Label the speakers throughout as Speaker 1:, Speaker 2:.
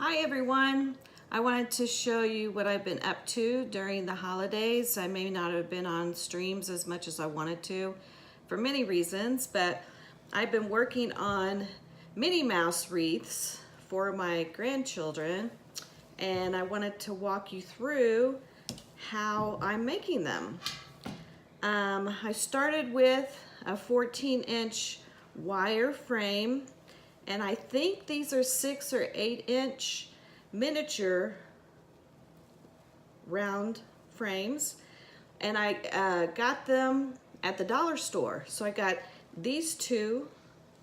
Speaker 1: Hi everyone. I wanted to show you what I've been up to during the holidays. I may not have been on streams as much as I wanted to for many reasons, but I've been working on Minnie Mouse wreaths for my grandchildren, and I wanted to walk you through how I'm making them. I started with a 14-inch wire frame, and I think these are 6 or 8-inch miniature round frames, and I got them at the dollar store. So I got these two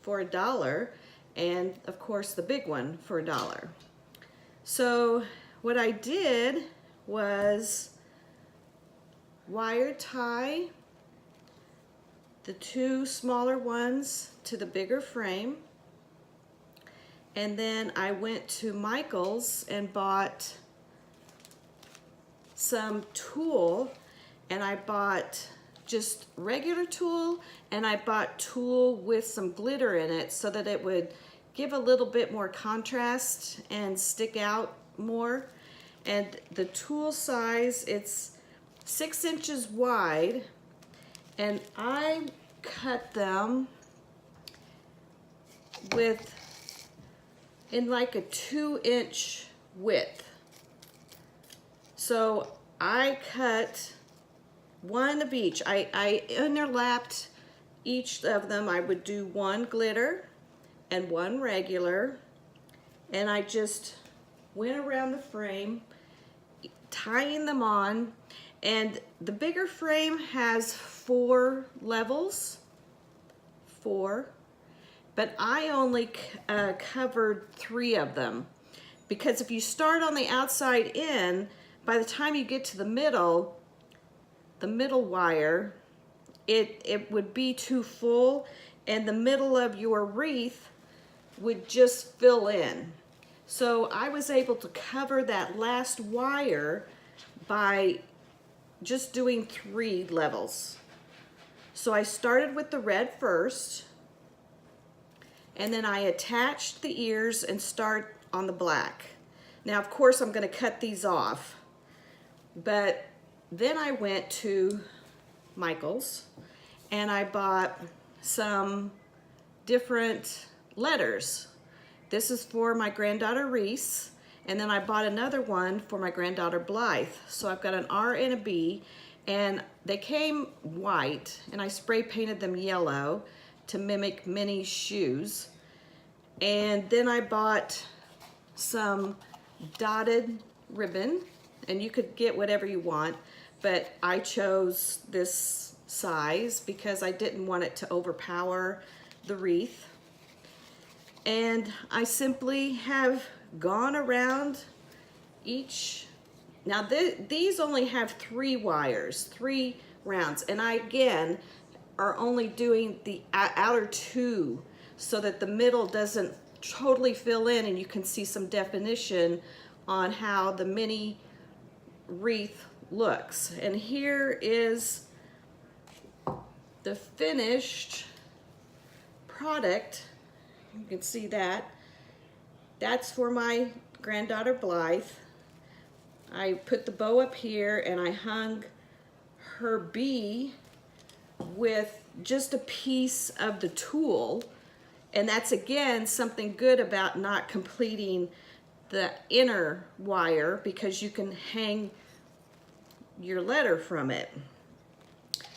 Speaker 1: for $1, and of course the big one for $1. So what I did was wire tie the two smaller ones to the bigger frame, and then I went to Michael's and bought some tulle, and I bought just regular tulle, and I bought tulle with some glitter in it so that it would give a little bit more contrast and stick out more. And the tulle size, it's 6 inches wide, and I cut them in like a 2-inch width. So I cut one of each. I interlapped each of them. I would do one glitter and one regular, and I just went around the frame tying them on. And the bigger frame has 4 levels, but I only covered 3 of them, because if you start on the outside in, by the time you get to the middle wire, it would be too full, and the middle of your wreath would just fill in. So I was able to cover that last wire by just doing 3 levels. So I started with the red first, and then I attached the ears and start on the black. Now of course I'm going to cut these off, but then I went to Michael's and I bought some different letters. This is for my granddaughter Wreath, and then I bought another one for my granddaughter Blythe. So I've got an R and a B, and they came white, and I spray painted them yellow to mimic Minnie's shoes. And then I bought some dotted ribbon, and you could get whatever you want, but I chose this size because I didn't want it to overpower the wreath. And I simply have gone around each. Now these only have 3 wires, 3 rounds, and I again are only doing the outer 2 so that the middle doesn't totally fill in, and you can see some definition on how the mini wreath looks. And here is the finished product. You can see that. That's for my granddaughter Blythe. I put the bow up here, and I hung her bee with just a piece of the tulle. And that's again something good about not completing the inner wire, because you can hang your letter from it.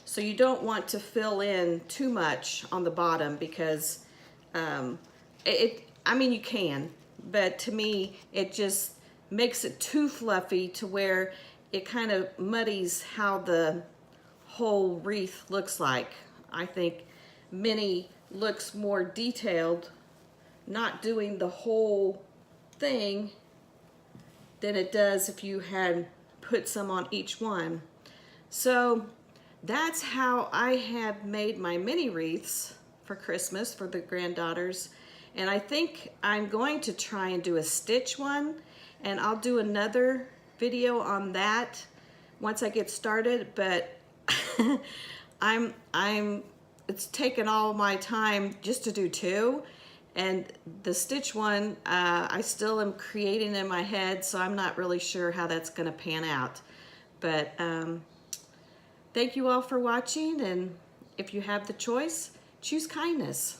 Speaker 1: So you don't want to fill in too much on the bottom, because I mean you can, but to me it just makes it too fluffy to where it kind of muddies how the whole wreath looks like. I think Minnie looks more detailed not doing the whole thing than it does if you had put some on each one. So that's how I have made my mini wreaths for Christmas for the granddaughters. And I think I'm going to try and do a stitch one, and I'll do another video on that once I get started. But it's taken all my time just to do 2, And the stitch one, I still am creating in my head, so I'm not really sure how that's going to pan out. But thank you all for watching, and if you have the choice, choose kindness.